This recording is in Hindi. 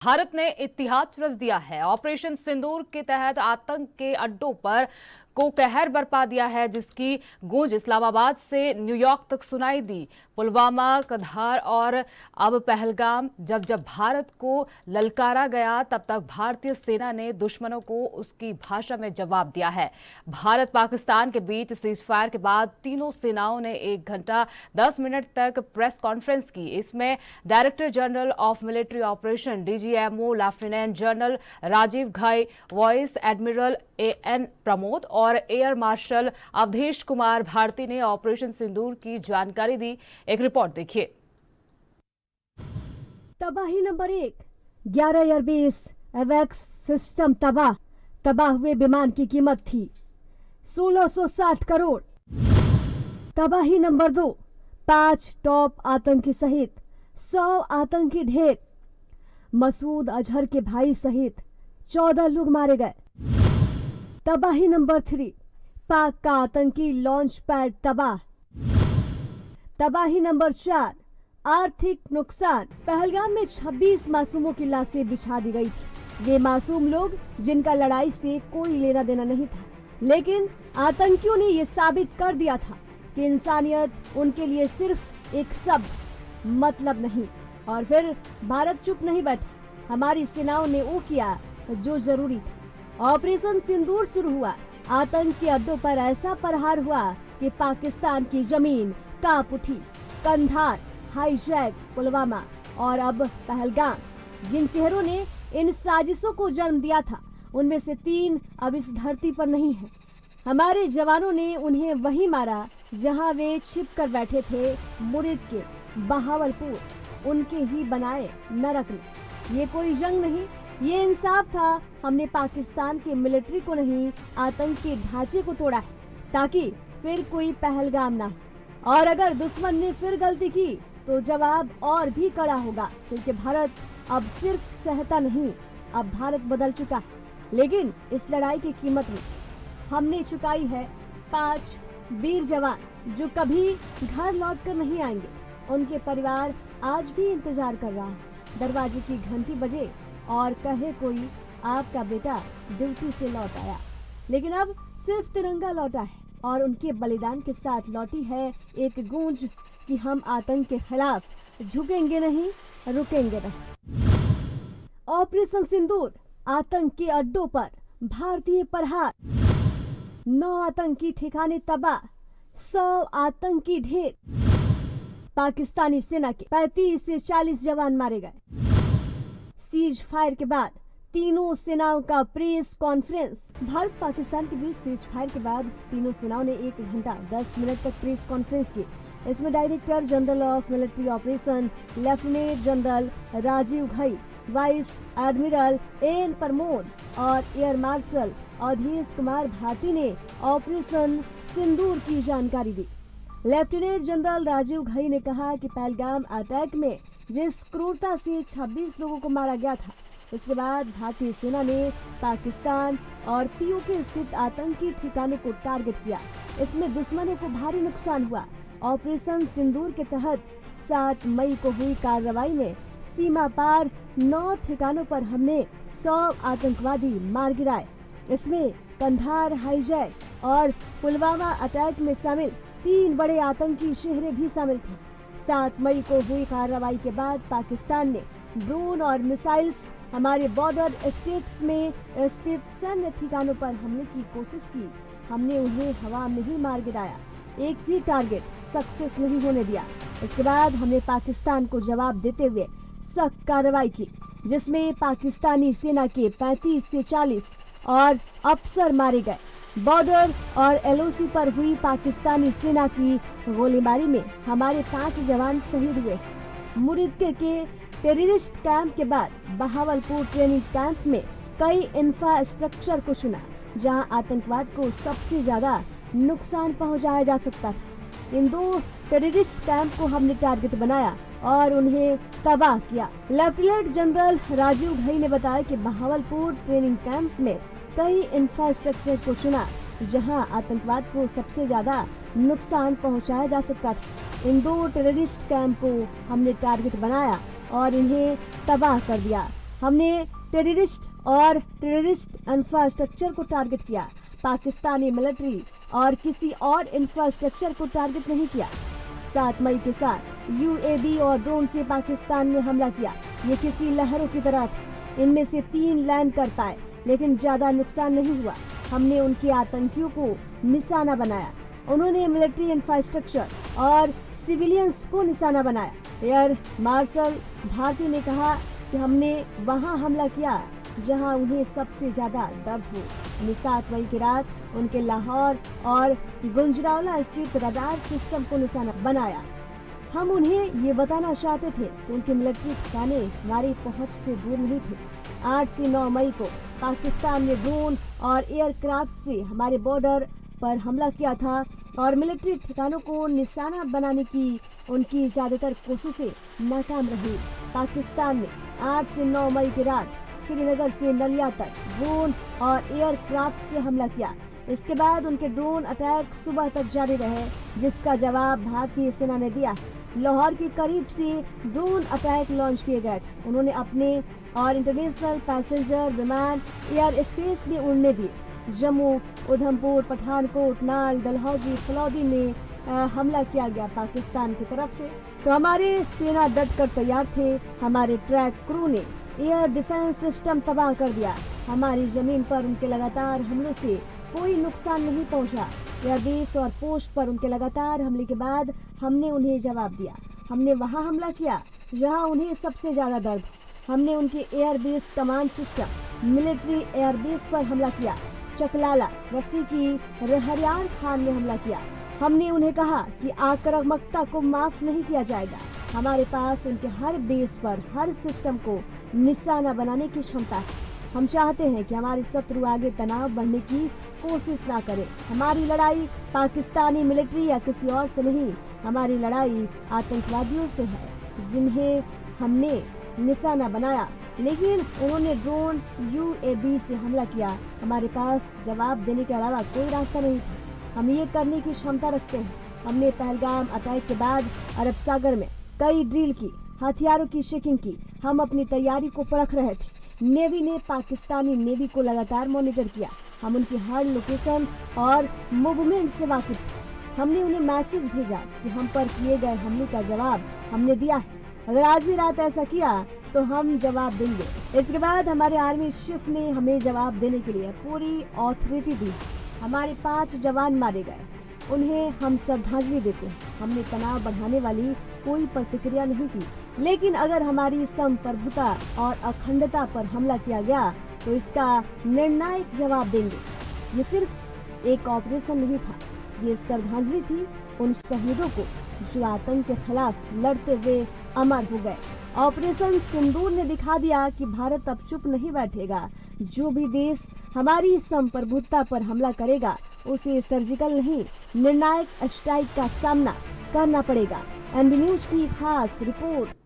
भारत ने इतिहास रच दिया है। ऑपरेशन सिंदूर के तहत आतंक के अड्डों पर को कहर बरपा दिया है, जिसकी गूंज इस्लामाबाद से न्यूयॉर्क तक सुनाई दी। पुलवामा, कंधार और अब पहलगाम। जब जब भारत को ललकारा गया, तब तक भारतीय सेना ने दुश्मनों को उसकी भाषा में जवाब दिया है। भारत पाकिस्तान के बीच सीज फायर के बाद तीनों सेनाओं ने 1 घंटा 10 मिनट तक प्रेस कॉन्फ्रेंस की। इसमें director general of military operation DGMO lieutenant general Rajiv Ghai, vice admiral AN Pramod और एयर मार्शल अवधेश कुमार भारती ने ऑपरेशन सिंदूर की जानकारी दी। एक रिपोर्ट देखिए। तबाही नंबर 1, 11 एयरबेस एवैक्स सिस्टम तबाह हुए विमान की कीमत थी 1660 करोड़। तबाही नंबर 2, 5 टॉप आतंकी सहित 100 आतंकी ढेर। मसूद अजहर के भाई सहित 14 लोग मारे गए। तबाही नंबर 3, पाक का आतंकी लॉन्च पैड तबाह। तबाही नंबर 4, आर्थिक नुकसान। पहलगाम में 26 मासूमों की लाशें बिछा दी गई थी। वे मासूम लोग जिनका लड़ाई से कोई लेना देना नहीं था, लेकिन आतंकियों ने ये साबित कर दिया था कि इंसानियत उनके लिए सिर्फ एक शब्द, मतलब नहीं। और फिर भारत चुप नहीं बैठा। हमारी सेनाओं ने वो किया जो जरूरी था। ऑपरेशन सिंदूर शुरू हुआ। आतंक के अड्डों पर ऐसा प्रहार हुआ कि पाकिस्तान की जमीन कांप उठी। कंधार, हाईजैक, पुलवामा और अब पहलगाम। जिन चेहरों ने इन साजिशों को जन्म दिया था, उनमें से 3 अब इस धरती पर नहीं है। हमारे जवानों ने उन्हें वहीं मारा जहां वे छिप कर बैठे थे, मुरीद के बहावलपुर, उनके ही बनाए नरक में। ये कोई जंग नहीं, ये इंसाफ था। हमने पाकिस्तान के मिलिट्री को नहीं, आतंक के ढांचे को तोड़ा है, ताकि फिर कोई पहलगाम ना हो। और अगर दुश्मन ने फिर गलती की तो जवाब और भी कड़ा होगा, क्योंकि भारत अब सिर्फ सहता नहीं, अब भारत बदल चुका है। लेकिन इस लड़ाई की कीमत में हमने चुकाई है 5 वीर जवान जो कभी घर लौट कर नहीं आएंगे। उनके परिवार आज भी इंतजार कर रहा है। दरवाजे की घंटी बजे और कहे कोई, आपका बेटा ड्यूटी से लौट आया। लेकिन अब सिर्फ तिरंगा लौटा है, और उनके बलिदान के साथ लौटी है एक गूंज कि हम आतंक के खिलाफ झुकेंगे नहीं, रुकेंगे नहीं। ऑपरेशन सिंदूर, आतंक के अड्डों पर भारतीय प्रहार। 9 आतंकी ठिकाने तबाह, 100 आतंकी ढेर। पाकिस्तानी सेना के 35 से 40 जवान मारे गए। सीज फायर के बाद तीनों सेनाओं का प्रेस कॉन्फ्रेंस। भारत पाकिस्तान के बीच सीज फायर के बाद तीनों सेनाओं ने 1 घंटा 10 मिनट तक प्रेस कॉन्फ्रेंस की। इसमें director general of military operation lieutenant general Rajiv Ghai, vice admiral AN Pramod और एयर मार्शल अवधेश कुमार भारती ने ऑपरेशन सिंदूर की जानकारी दी। लेफ्टिनेंट जनरल राजीव घई ने कहा कि पहलगाम अटैक में जिस क्रूरता से 26 लोगों को मारा गया था, इसके बाद भारतीय सेना ने पाकिस्तान और POK स्थित आतंकी ठिकानों को टारगेट किया। इसमें दुश्मनों को भारी नुकसान हुआ। ऑपरेशन सिंदूर के तहत 7 मई को हुई कार्रवाई में सीमा पार 9 ठिकानों पर हमने 100 आतंकवादी मार गिराए। इसमें कंधार, हाईजैक और पुलवामा अटैक में शामिल 3 बड़े आतंकी शहरें भी शामिल थे। 7 मई को हुई कार्रवाई के बाद पाकिस्तान ने ड्रोन और मिसाइल्स हमारे बॉर्डर स्टेट्स में स्थित सैन्य ठिकानों पर हमले की कोशिश की। हमने उन्हें हवा में ही मार गिराया, एक भी टारगेट सक्सेस नहीं होने दिया। इसके बाद हमने पाकिस्तान को जवाब देते हुए सख्त कार्रवाई की, जिसमें पाकिस्तानी सेना के 35 से 40 और अफसर मारे गए। बॉर्डर और LOC पर हुई पाकिस्तानी सेना की गोलीबारी में हमारे 5 जवान शहीद हुए। मुरीद के टेररिस्ट कैंप के बाद बहावलपुर ट्रेनिंग कैंप में कई इंफ्रास्ट्रक्चर को चुना, जहां आतंकवाद को सबसे ज्यादा नुकसान पहुंचाया जा सकता था। इन 2 टेररिस्ट कैंप को हमने टारगेट बनाया और उन्हें तबाह किया। लेफ्टिनेंट जनरल राजीव घई ने बताया कि बहावलपुर ट्रेनिंग कैंप में कई इंफ्रास्ट्रक्चर को चुना, जहां आतंकवाद को सबसे ज्यादा नुकसान पहुंचाया जा सकता था। इन 2 टेररिस्ट कैंप को हमने टारगेट बनाया और इन्हें तबाह कर दिया। हमने टेररिस्ट इंफ्रास्ट्रक्चर को टारगेट किया। पाकिस्तानी मिलिट्री और किसी और इंफ्रास्ट्रक्चर को टारगेट नहीं किया। 7 मई के साथ यूएवी और ड्रोन से पाकिस्तान ने हमला किया। ये किसी लहरों की तरह थे। इनमें से 3 लैंड कर पाए, लेकिन ज्यादा नुकसान नहीं हुआ। हमने उनके आतंकियों को निशाना बनाया। उन्होंने मिलिट्री इंफ्रास्ट्रक्चर और सिविलियंस को निशाना बनाया। एयर मार्शल भारती ने कहा कि हमने वहां हमला किया जहां उन्हें सबसे ज्यादा दर्द हो। हमने 7 मई की रात उनके लाहौर और गुजरावाला स्थित रडार सिस्टम को निशाना बनाया। हम उन्हें ये बताना चाहते थे कि उनके मिलिट्री ठिकाने हमारी पहुंच से दूर नहीं थे। 8 से 9 मई को पाकिस्तान ने ड्रोन और एयरक्राफ्ट से हमारे बॉर्डर पर हमला किया था और मिलिट्री ठिकानों को निशाना बनाने की उनकी ज्यादातर कोशिशें नाकाम रही। पाकिस्तान ने 8 से 9 मई की रात श्रीनगर से नलिया तक ड्रोन और एयरक्राफ्ट से हमला किया। इसके बाद उनके ड्रोन अटैक सुबह तक जारी रहे, जिसका जवाब भारतीय सेना ने दिया। लाहौर के करीब से ड्रोन अटैक लॉन्च किए गए थे। उन्होंने अपने और इंटरनेशनल पैसेंजर विमान एयर स्पेस में उड़ने दिए। जम्मू, उधमपुर, पठानकोट, नाल, डलहौजी, फलौदी में हमला किया गया पाकिस्तान की तरफ से। तो हमारे सेना डट कर तैयार थे। हमारे ट्रैक क्रू ने एयर डिफेंस सिस्टम तबाह कर दिया। हमारी जमीन पर उनके लगातार हमलों से कोई नुकसान नहीं पहुंचा। एयरबेस और पोस्ट पर उनके लगातार हमले के बाद हमने उन्हें जवाब दिया। हमने वहां हमला किया जहां उन्हें सबसे ज्यादा दर्द। हमने उनके airbase command system military airbase पर हमला किया। चकलाला, रफीकी, रहरियार खान ने हमला किया। हमने उन्हें कहा कि आक्रामकता को माफ नहीं किया जाएगा। हमारे पास उनके हर बेस पर हर सिस्टम को निशाना बनाने की क्षमता है। हम चाहते हैं कि हमारे शत्रु आगे तनाव बढ़ने की कोशिश ना करे। हमारी लड़ाई पाकिस्तानी मिलिट्री या किसी और से नहीं, हमारी लड़ाई आतंकवादियों से है जिन्हें हमने निशाना बनाया। लेकिन उन्होंने ड्रोन यूएवी से हमला किया। हमारे पास जवाब देने के अलावा कोई रास्ता नहीं था। हम ये करने की क्षमता रखते हैं। हमने पहलगाम अटैक के बाद अरब सागर में कई ड्रिल की, हथियारों की चेकिंग की। हम अपनी तैयारी को परख रहे थे। नेवी ने पाकिस्तानी नेवी को लगातार मॉनिटर किया। हम उनकी हर लोकेशन और मूवमेंट से वाकिफ थे। हमने उन्हें मैसेज भेजा कि हम पर किए गए हमले का जवाब हमने दिया है। अगर आज भी रात ऐसा किया तो हम जवाब देंगे। इसके बाद हमारे आर्मी चीफ ने हमें जवाब देने के लिए पूरी अथॉरिटी दी। हमारे 5 जवान मारे गए, उन्हें हम श्रद्धांजलि देते हैं। हमने तनाव बढ़ाने वाली कोई प्रतिक्रिया नहीं की, लेकिन अगर हमारी संप्रभुता और अखंडता पर हमला किया गया तो इसका निर्णायक जवाब देंगे। ये सिर्फ एक ऑपरेशन नहीं था, ये श्रद्धांजलि थी उन शहीदों को जो आतंक के खिलाफ लड़ते हुए अमर हो गए। ऑपरेशन सिंदूर ने दिखा दिया कि भारत अब चुप नहीं बैठेगा। जो भी देश हमारी संप्रभुता पर हमला करेगा उसे सर्जिकल नहीं, निर्णायक स्ट्राइक का सामना करना पड़ेगा। एनबी न्यूज की खास रिपोर्ट।